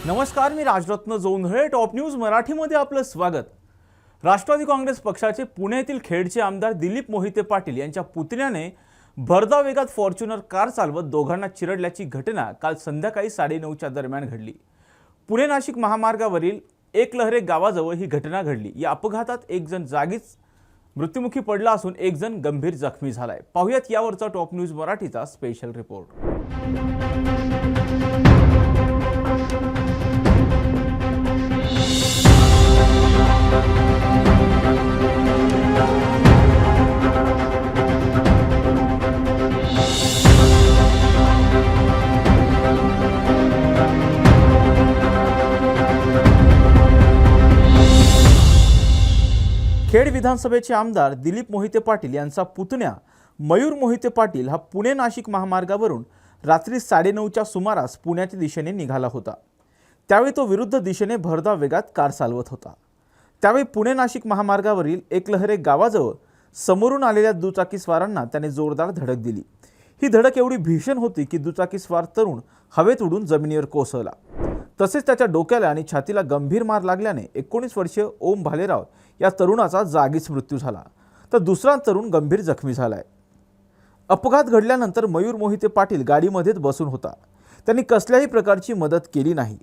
नमस्कार, मी Rajratna Jondhale. Top news मराठीमध्ये आपलं स्वागत. राष्ट्रवादी काँग्रेस पक्षाचे पुणे येथील खेडचे आमदार दिलीप मोहिते पाटील यांच्या पुतण्याने भरधाव वेगात फॉर्च्युनर कार चालवत दोघांना चिरडल्याची घटना काल संध्याकाळी 9:30च्या दरम्यान घडली. पुणे नाशिक महामार्गावरील एकलहरे गावाजवळ ही घटना घडली. या अपघातात एक जण जागीच मृत्युमुखी पडला असून एक जण गंभीर जखमी झालाय. पाहुयात यावरचा टॉप न्यूज मराठीचा स्पेशल रिपोर्ट. खेड विधानसभेचे आमदार दिलीप मोहिते पाटील यांचा पुतण्या मयूर मोहिते पाटील हा पुणे नाशिक महामार्गावरून रात्री 9:30च्या सुमारास पुण्याच्या दिशेने निघाला होता. त्यावेळी तो विरुद्ध दिशेने भरधाव वेगात कार चालवत होता. त्यावेळी पुणे नाशिक महामार्गावरील एकलहरे गावाजवळ समोरून आलेल्या दुचाकीस्वारांना त्याने जोरदार धडक दिली. ही धडक एवढी भीषण होती की दुचाकीस्वार तरुण हवेत उडून जमिनीवर कोसळला. तसेच त्याच्या डोक्याला आणि छातीला गंभीर मार लागल्याने 19 वर्षीय ओम भालेराव या तरुणाचा जागीच मृत्यू झाला, तर दुसरा तरुण गंभीर जखमी झालाय. अपघात घडल्यानंतर मयूर मोहिते पाटील गाडीमध्येच बसून होता. त्यांनी कसल्याही प्रकारची मदत केली नाही.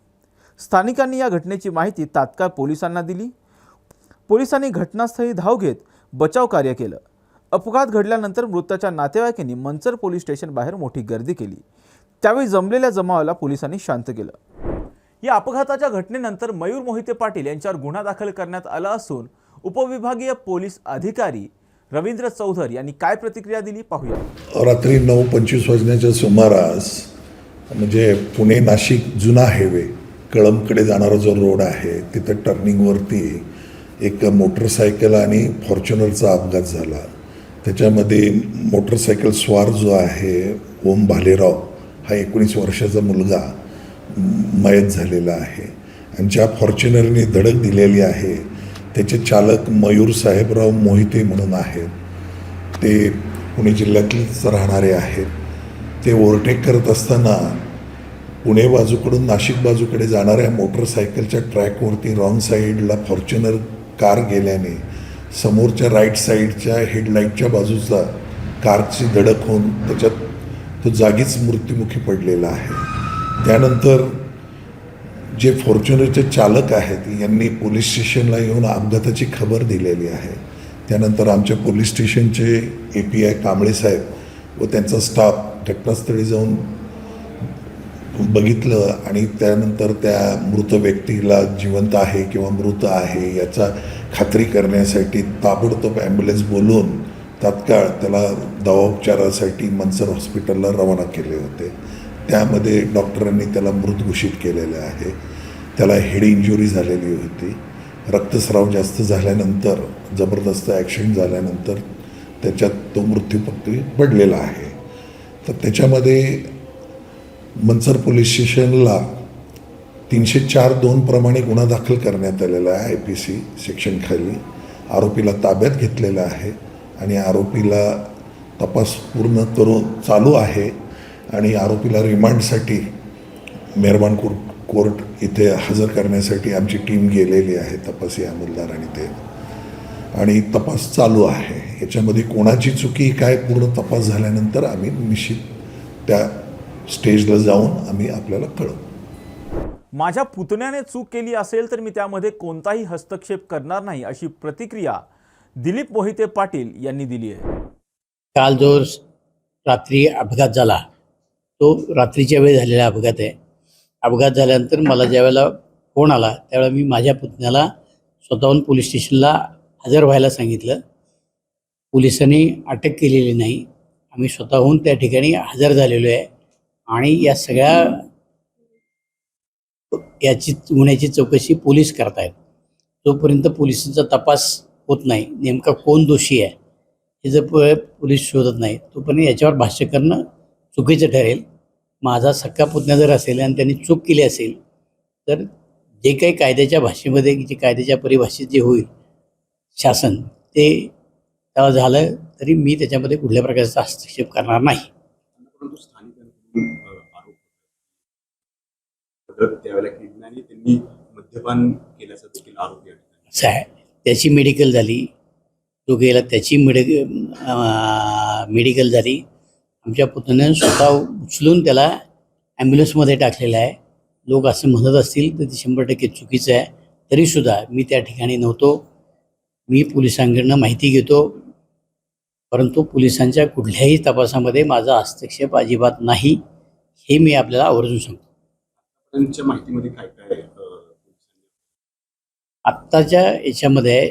स्थानिकांनी या घटनेची माहिती तात्काळ पोलिसांना दिली. पोलिसांनी घटनास्थळी धाव घेत बचाव कार्य केलं. अपघात घडल्यानंतर मृताच्या नातेवाईकांनी मंचर पोलीस स्टेशन बाहेर मोठी गर्दी केली. त्यावेळी जमलेल्या जमावाला पोलिसांनी शांत केलं. या अपघाताच्या घटनेनंतर मयूर मोहिते पाटील यांच्यावर गुन्हा दाखल करण्यात आला असून उपविभागीय पोलीस अधिकारी रवींद्र चौधर यांनी काय प्रतिक्रिया दिली पाहूया. रात्री 9:25 वाजण्याच्या सुमारास म्हणजे पुणे नाशिक जुना हायवे कळंबकडे जाणारा जो रोड आहे तिथं टर्निंगवरती एक मोटरसायकल आणि फॉर्च्युनरचा अपघात झाला. त्याच्यामध्ये मोटरसायकल स्वार जो आहे ओम भालेराव हा 19 वर्षाचा मुलगा मयत झालेला आहे. आणि ज्या फॉर्च्युनरने धडक दिलेली आहे त्याचे चालक मयूर साहेबराव मोहिते म्हणून आहेत. ते पुणे जिल्ह्यातलेच राहणारे आहेत. ते ओव्हरटेक करत असताना पुणे बाजूकडून नाशिक बाजूकडे जाणाऱ्या मोटरसायकलच्या ट्रॅकवरती रॉंग साईडला फॉर्च्युनर कार गेल्याने समोरच्या राईट साईडच्या हेडलाईटच्या बाजूचा कारची धडक होऊन त्याच्यात तो जागीच मृत्युमुखी पडलेला आहे. त्यानंतर जे फॉर्च्युनरचे चालक आहेत यांनी पोलीस स्टेशनला येऊन अपघाताची खबर दिलेली आहे. त्यानंतर आमच्या पोलीस स्टेशनचे API कांबळे साहेब व त्यांचा स्टाफ घटनास्थळी जाऊन बघितलं आणि त्यानंतर त्या मृत व्यक्तीला जिवंत आहे किंवा मृत आहे याचा खात्री करण्यासाठी ताबडतोब ॲम्ब्युलन्स बोलवून तात्काळ त्याला दवाउपचारासाठी मंचर हॉस्पिटलला रवाना केले होते. त्यामध्ये डॉक्टरांनी त्याला मृत घोषित केलेलं आहे. त्याला हेड इंजुरी झालेली होती. रक्तस्राव जास्त झाल्यानंतर जबरदस्त ॲक्सिडेंट झाल्यानंतर त्याच्यात तो मृत्यूपत्री पडलेला आहे. तर त्याच्यामध्ये मंचर पोलीस स्टेशनला 304(2) प्रमाणे गुन्हा दाखल करण्यात आलेला आहे. IPC सेक्शनखाली आरोपीला ताब्यात घेतलेला आहे आणि आरोपीला तपास पूर्ण करून चालू आहे आणि आरोपीला रिमांडसाठी मेहरबान कोर्ट इथे हजर करण्यासाठी आमची टीम गेलेली आहे. तपासी अंमलदार आणि ते आणि तपास चालू आहे. याच्यामध्ये कोणाची चुकी काय पूर्ण तपास झाल्यानंतर आम्ही निश्चित त्या स्टेजला जाऊन आम्ही आपल्याला कळवू. माझ्या पुतण्याने चूक केली असेल तर मी त्यामध्ये कोणताही हस्तक्षेप करणार नाही, अशी प्रतिक्रिया दिलीप मोहिते पाटील यांनी दिली आहे. काल जो रात्री अपघात झाला तो रात्रीच्या वेळी झालेला अपघात आहे. अपघात झाल्यानंतर मला ज्यावेळेला फोन आला त्यावेळेला मी माझ्या पुतण्याला स्वतःहून पोलीस स्टेशनला हजर व्हायला सांगितलं. पोलिसांनी अटक केलेली नाही. आम्ही स्वतःहून त्या ठिकाणी हजर झालेलो आहे आणि या सगळ्या याची गुन्ह्याची चौकशी पोलीस करतायत. जोपर्यंत पोलिसांचा तपास होत नाही नेमका कोण दोषी आहे हे जर पोलीस शोधत नाही तोपर्यंत याच्यावर भाष्य करणं चुकीचं ठरेल. माझा सक्का पुतण्या जर असेल आणि त्यांनी चूक केली असेल तर जे काही कायद्याच्या भाषेमध्ये जे कायद्याच्या परिभाषेत जे होईल शासन ते झालं तरी मी त्याच्यामध्ये कुठल्या प्रकारचा हस्तक्षेप करणार नाही. परंतु स्थानिकांकडून आरोप त्यावेळेला किडनॅपनी मद्यपान केल्याचा देखील आरोप या ठिकाणी. असं आहे, त्याची मेडिकल झाली, जो गेला त्याची मेडिकल झाली. आमच्या पुतण्यानं स्वतः उचलून त्याला ॲम्ब्युलन्समध्ये टाकलेलं आहे. लोक असं म्हणत असतील तर ते 100% चुकीचं आहे. तरीसुद्धा मी त्या ठिकाणी नव्हतो. मी पोलिसांकडनं माहिती घेतो, परंतु पोलिसांच्या कुठल्याही तपासामध्ये माझा हस्तक्षेप अजिबात नाही, हे मी आपल्याला आवर्जून सांगतो. त्यांच्या माहितीमध्ये काय काय आत्ताच्या याच्यामध्ये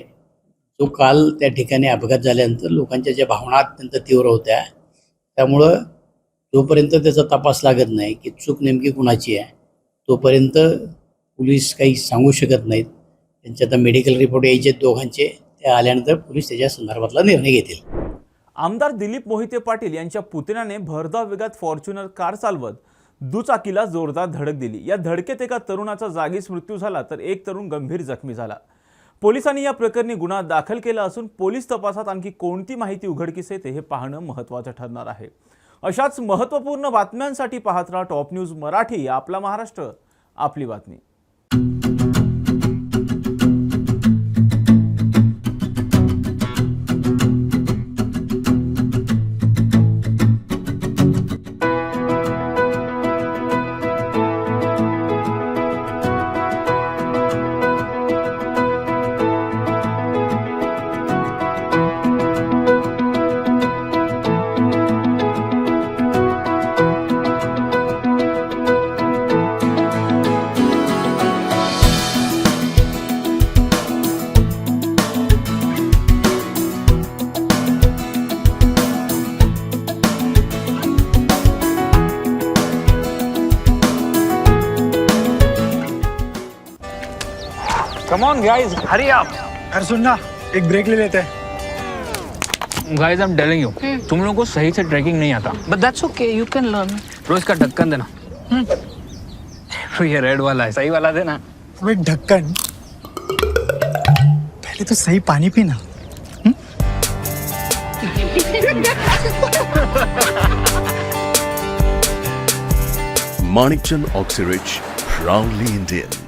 जो काल त्या ठिकाणी अपघात झाल्यानंतर लोकांच्या ज्या भावना अत्यंत तीव्र होत्या, त्यामुळं जोपर्यंत त्याचा तपास लागत नाही की चूक नेमकी कुणाची आहे, तोपर्यंत पोलीस काही सांगू शकत नाहीत. त्यांचे आता मेडिकल रिपोर्ट यायचे दोघांचे, ते आल्यानंतर पोलीस त्याच्या संदर्भातला निर्णय घेतील. आमदार दिलीप मोहिते पाटील यांच्या पुतण्याने भरधाव वेगात फॉर्च्युनर कार चालवत दुचाकीला जोरदार धडक दिली. या धडकेत एका तरुणाचा जागीच मृत्यू झाला तर एक तरुण गंभीर जखमी झाला. पोलिसांनी या प्रकरणी गुन्हा दाखल केला असून पोलीस तपासात आणखी कोणती माहिती उघडकीस येते हे पाहणं महत्त्वाचं ठरणार आहे. अशाच महत्त्वपूर्ण बातम्यांसाठी पाहत राहा टॉप न्यूज मराठी. आपला महाराष्ट्र, आपली बातमी. Come on guys, hurry up. यार सुन ना, एक ब्रेक ले लेते हैं. Guys, I'm telling you, तुम लोगों को सही से ट्रैकिंग नहीं आता. But that's okay, you can learn. रोज का ढक्कन देना. तो ये रेड वाला है, सही वाला देना. अबे ढक्कन, पहले तो सही पानी पीना. Manikchand Oxyrich, proudly Indian.